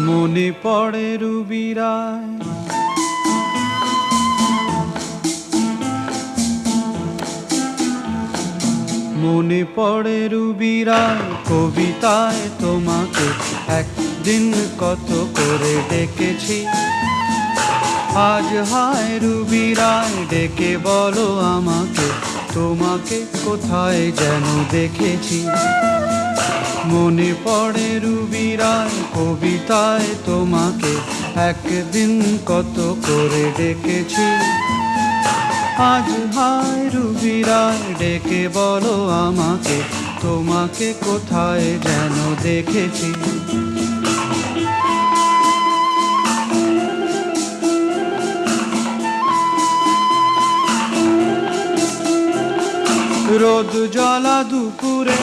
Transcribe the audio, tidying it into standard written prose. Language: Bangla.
মনে পড়ে রুবিরায়, মনে পড়ে রুবিরায় কবিতায় তোমাকে একদিন কত করে ডেকেছি। আজ হায় রুবিরায় ডেকে বলো আমাকে, তোমাকে কোথায় যেন দেখেছি। মনে পড়ে রুবিরায় কবিতায় তোমাকে একদিন কত করে ডেকেছি। আজ হায় রুবিরায় ডেকে বলো আমাকে, তোমাকে কোথায় যেন দেখেছি। রোদ জ্বলা দুপুরে